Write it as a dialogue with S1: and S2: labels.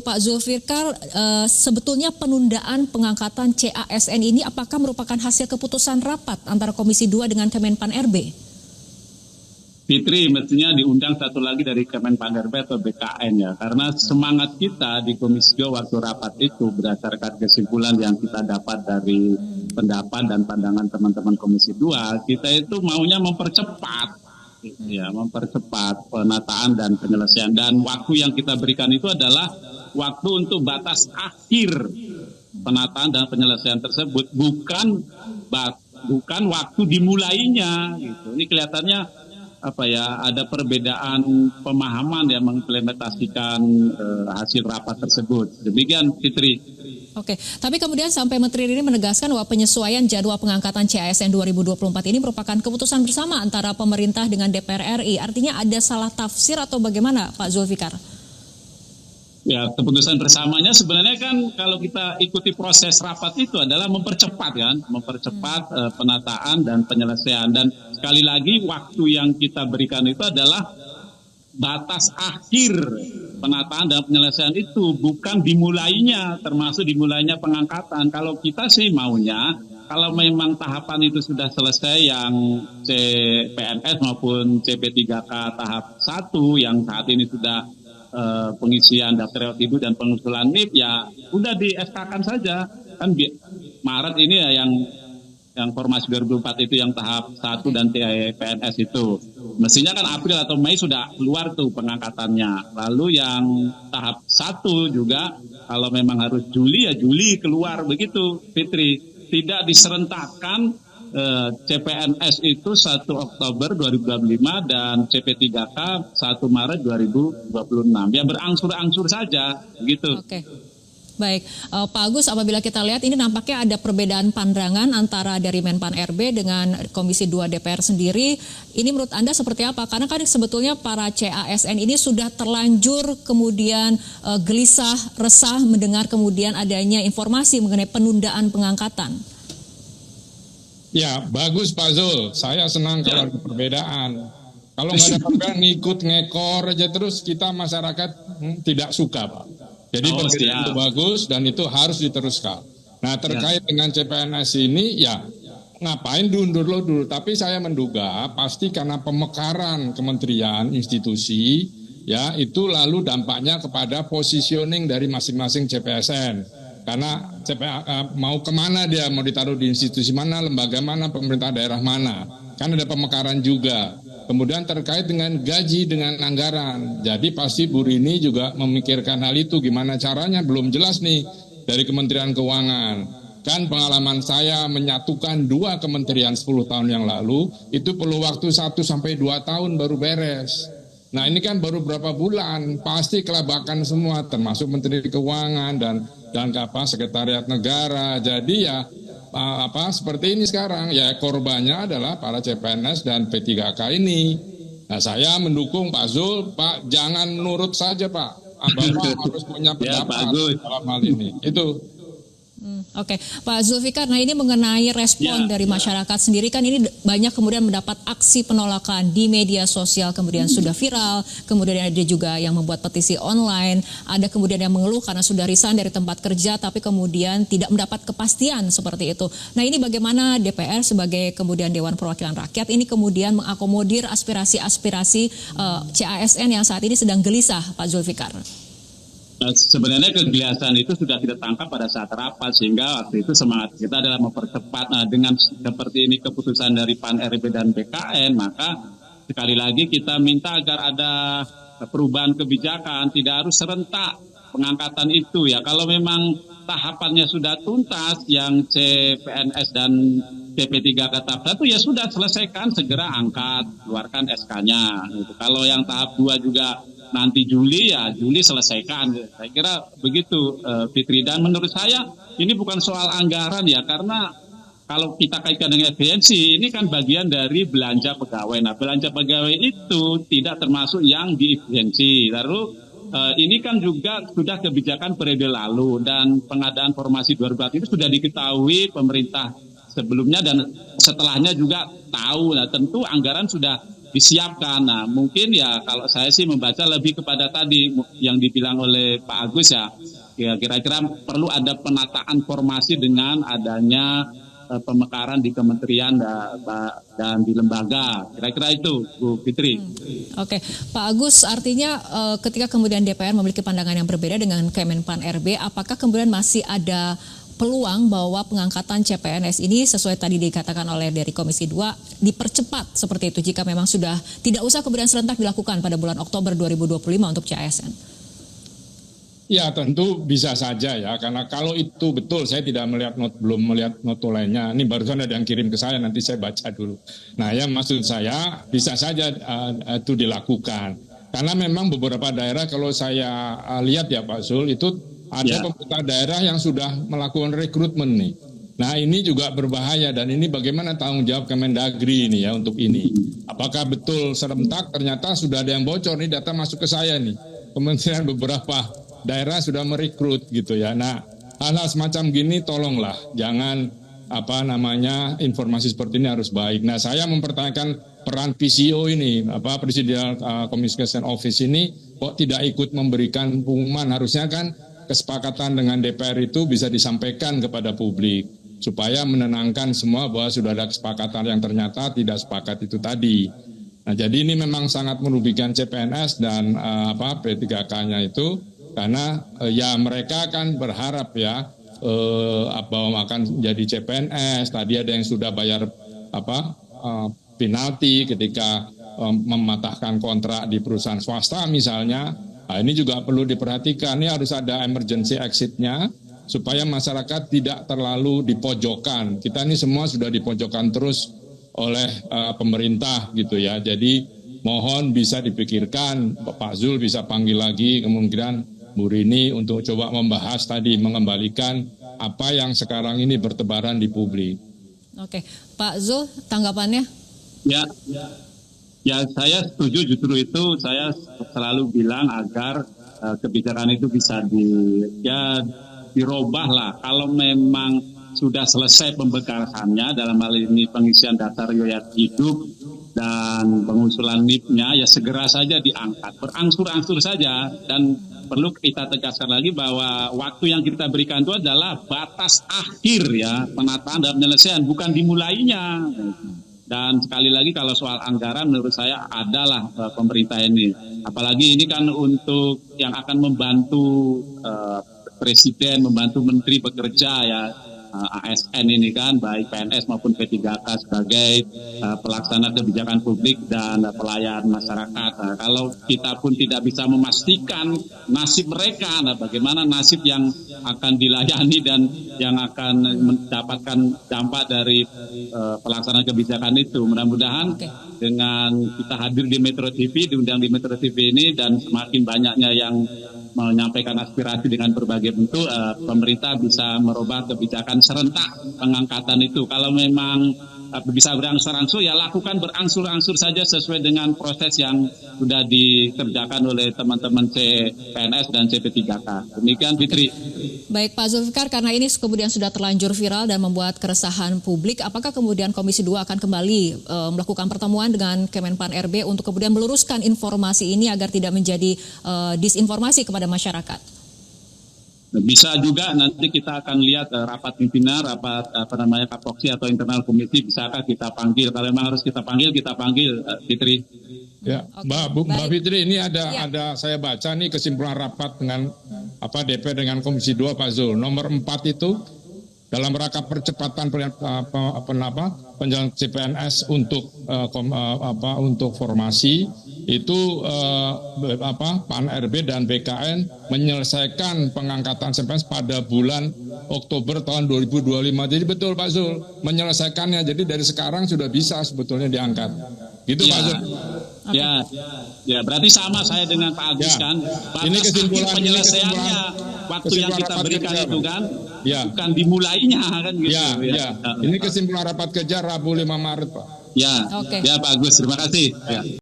S1: Pak Zulfikar, sebetulnya penundaan pengangkatan CASN ini apakah merupakan hasil keputusan rapat antara Komisi 2 dengan Kemenpan RB?
S2: Fitri, mestinya diundang satu lagi dari Kemenpan RB atau BKN ya. Karena semangat kita di Komisi 2 waktu rapat itu berdasarkan kesimpulan yang kita dapat dari pendapat dan pandangan teman-teman Komisi 2, kita itu maunya mempercepat penataan dan penyelesaian. Dan waktu yang kita berikan itu adalah waktu untuk batas akhir penataan dan penyelesaian tersebut, bukan waktu dimulainya gitu. Ini kelihatannya ada perbedaan pemahaman yang mengimplementasikan hasil rapat tersebut. Demikian, Fitri.
S1: Oke, tapi kemudian sampai Menteri ini menegaskan bahwa penyesuaian jadwal pengangkatan CASN 2024 ini merupakan keputusan bersama antara pemerintah dengan DPR RI. Artinya ada salah tafsir atau bagaimana, Pak Zulfikar?
S2: Ya, keputusan bersamanya sebenarnya kan kalau kita ikuti proses rapat itu adalah mempercepat penataan dan penyelesaian. Dan sekali lagi waktu yang kita berikan itu adalah batas akhir penataan dan penyelesaian itu, bukan dimulainya, termasuk dimulainya pengangkatan. Kalau kita sih maunya, kalau memang tahapan itu sudah selesai yang CPNS maupun CP3K tahap 1 yang saat ini sudah pengisian daftar hidup dan pengusulan NIP, ya udah di SK-kan saja. Kan Maret ini ya yang formasi 2004 itu yang tahap 1 dan PNS itu. Mestinya kan April atau Mei sudah keluar tuh pengangkatannya. Lalu yang tahap 1 juga kalau memang harus Juli ya Juli keluar, begitu Fitri. Tidak diserentakkan CPNS itu 1 Oktober 2025 dan CP3K 1 Maret 2026. Ya berangsur-angsur saja begitu.
S1: Oke. Baik, Pak Agus, apabila kita lihat ini nampaknya ada perbedaan pandangan antara dari Menpan RB dengan Komisi 2 DPR sendiri. Ini menurut Anda seperti apa? Karena kan sebetulnya para CASN ini sudah terlanjur kemudian gelisah, resah mendengar kemudian adanya informasi mengenai penundaan pengangkatan.
S3: Ya, bagus Pak Zul. Saya senang kalau ada perbedaan. Kalau nggak ada perbedaan, ngikut ngekor aja terus, kita masyarakat tidak suka, Pak. Jadi perbedaan itu bagus dan itu harus diteruskan. Nah, terkait dengan CPNS ini, ya ngapain diundur dulu. Tapi saya menduga pasti karena pemekaran kementerian, institusi, ya itu lalu dampaknya kepada positioning dari masing-masing CPSN. Karena mau kemana dia, mau ditaruh di institusi mana, lembaga mana, pemerintah daerah mana. Kan ada pemekaran juga. Kemudian terkait dengan gaji, dengan anggaran. Jadi pasti Bu Rini juga memikirkan hal itu. Gimana caranya, belum jelas nih dari Kementerian Keuangan. Kan pengalaman saya menyatukan 2 kementerian 10 tahun yang lalu, itu perlu waktu 1 sampai 2 tahun baru beres. Nah ini kan baru berapa bulan, pasti kelabakan semua, termasuk Menteri Keuangan dan Sekretariat Negara. Jadi ya seperti ini sekarang, ya korbannya adalah para CPNS dan P3K ini. Nah saya mendukung Pak Zul, Pak jangan nurut saja Pak, Bapak harus punya pendapat dalam hal ini. Itu.
S1: Oke, Pak Zulfikar, nah ini mengenai respon dari masyarakat sendiri, kan ini banyak kemudian mendapat aksi penolakan di media sosial, kemudian sudah viral, kemudian ada juga yang membuat petisi online, ada kemudian yang mengeluh karena sudah resign dari tempat kerja tapi kemudian tidak mendapat kepastian seperti itu. Nah ini bagaimana DPR sebagai kemudian Dewan Perwakilan Rakyat ini kemudian mengakomodir aspirasi-aspirasi CASN yang saat ini sedang gelisah, Pak Zulfikar?
S2: Sebenarnya kegelisahan itu sudah kita tangkap pada saat rapat, sehingga waktu itu semangat kita adalah mempercepat. Nah, dengan seperti ini keputusan dari PAN RB dan BKN, maka sekali lagi kita minta agar ada perubahan kebijakan, tidak harus serentak pengangkatan itu ya. Kalau memang tahapannya sudah tuntas, yang CPNS dan CP3K tahap 1 ya sudah selesaikan, segera angkat, keluarkan SK-nya. Gitu. Kalau yang tahap 2 juga nanti Juli, ya Juli selesaikan. Saya kira begitu, Fitri. Dan menurut saya ini bukan soal anggaran ya, karena kalau kita kaitkan dengan efisiensi, ini kan bagian dari belanja pegawai. Nah, belanja pegawai itu tidak termasuk yang diefisiensi. Lalu ini kan juga sudah kebijakan periode lalu, dan pengadaan formasi 2004 itu sudah diketahui pemerintah sebelumnya dan setelahnya juga tahu. Nah, tentu anggaran sudah disiapkan. Nah, mungkin ya kalau saya sih membaca lebih kepada tadi yang dibilang oleh Pak Agus ya, kira-kira perlu ada penataan formasi dengan adanya pemekaran di kementerian dan di lembaga. Kira-kira itu, Bu Fitri.
S1: Oke, Pak Agus, artinya ketika kemudian DPR memiliki pandangan yang berbeda dengan Kemenpan RB, apakah kemudian masih ada peluang bahwa pengangkatan CPNS ini sesuai tadi dikatakan oleh dari Komisi 2 dipercepat seperti itu jika memang sudah tidak usah kemudian serentak dilakukan pada bulan Oktober 2025 untuk CASN?
S3: Ya tentu bisa saja ya, karena kalau itu betul, saya tidak belum melihat notulennya. Ini barusan ada yang kirim ke saya, nanti saya baca dulu. Nah ya maksud saya bisa saja itu dilakukan. Karena memang beberapa daerah kalau saya lihat ya Pak Zul, itu ada pemerintah daerah yang sudah melakukan rekrutmen nih. Nah ini juga berbahaya dan ini bagaimana tanggung jawab Kemendagri ini ya untuk ini. Apakah betul serentak ternyata sudah ada yang bocor nih, data masuk ke saya nih. Kementerian beberapa daerah sudah merekrut gitu ya. Nah, hal-hal semacam gini tolonglah jangan informasi seperti ini harus baik. Nah, saya mempertanyakan peran PCO ini, Presidential Communication Office ini kok tidak ikut memberikan pengumuman. Harusnya kan kesepakatan dengan DPR itu bisa disampaikan kepada publik supaya menenangkan semua bahwa sudah ada kesepakatan yang ternyata tidak sepakat itu tadi. Nah, jadi ini memang sangat merugikan CPNS dan P3K-nya itu. Karena ya mereka kan berharap ya bahwa akan jadi CPNS. Tadi ada yang sudah bayar penalti ketika mematahkan kontrak di perusahaan swasta misalnya. Nah, ini juga perlu diperhatikan. Ini harus ada emergency exit-nya supaya masyarakat tidak terlalu dipojokkan. Kita ini semua sudah dipojokkan terus oleh pemerintah gitu ya. Jadi mohon bisa dipikirkan, Pak Zul bisa panggil lagi kemungkinan Bu Rini untuk coba membahas tadi, mengembalikan apa yang sekarang ini bertebaran di publik.
S1: Oke, Pak Zul, tanggapannya?
S2: Ya saya setuju, justru itu saya selalu bilang agar kebijakan itu bisa dirubah lah. Kalau memang sudah selesai pembekasannya, dalam hal ini pengisian daftar riwayat hidup dan pengusulan NIP-nya, ya segera saja diangkat, berangsur-angsur saja. Dan perlu kita tegaskan lagi bahwa waktu yang kita berikan itu adalah batas akhir ya penataan dan penyelesaian, bukan dimulainya. Dan sekali lagi kalau soal anggaran menurut saya adalah pemerintah ini. Apalagi ini kan untuk yang akan membantu Presiden, membantu Menteri bekerja ya. ASN ini kan baik PNS maupun P3K sebagai pelaksana kebijakan publik dan pelayan masyarakat. Nah, kalau kita pun tidak bisa memastikan nasib mereka, nah bagaimana nasib yang akan dilayani dan yang akan mendapatkan dampak dari pelaksanaan kebijakan itu. Mudah-mudahan dengan kita hadir di Metro TV, diundang di Metro TV ini dan semakin banyaknya yang menyampaikan aspirasi dengan berbagai bentuk, pemerintah bisa merubah kebijakan serentak pengangkatan itu. Kalau memang bisa berangsur-angsur, ya lakukan berangsur-angsur saja sesuai dengan proses yang sudah dikerjakan oleh teman-teman CPNS dan CP3K. Demikian Fitri.
S1: Baik Pak Zulfikar, karena ini kemudian sudah terlanjur viral dan membuat keresahan publik, apakah kemudian Komisi 2 akan kembali melakukan pertemuan dengan Kemenpan RB untuk kemudian meluruskan informasi ini agar tidak menjadi disinformasi kepada masyarakat?
S2: Bisa juga nanti kita akan lihat rapat pimpinan, rapat kapoksi atau internal komisi, bisakah kita panggil? Kalau memang harus kita panggil Fitri.
S3: Ya, Mbak Fitri, ini ada saya baca nih kesimpulan rapat dengan DPR dengan Komisi 2 Pak Zul. Nomor 4 itu dalam rangka percepatan penjalan CPNS untuk formasi itu PAN RB dan BKN menyelesaikan pengangkatan CPNS pada bulan Oktober tahun 2025. Jadi betul Pak Zul menyelesaikannya. Jadi dari sekarang sudah bisa sebetulnya diangkat. Gitu Pak Zul.
S2: Ya, berarti sama saya dengan Pak Agus kan. Batas
S3: ini kesimpulan
S2: penyelesaiannya waktu yang kita berikan itu kan, bukan dimulainya kan gitu.
S3: Ini kesimpulan rapat kerja Rabu 5 Maret Pak.
S2: Ya Pak Agus, terima kasih. Ya.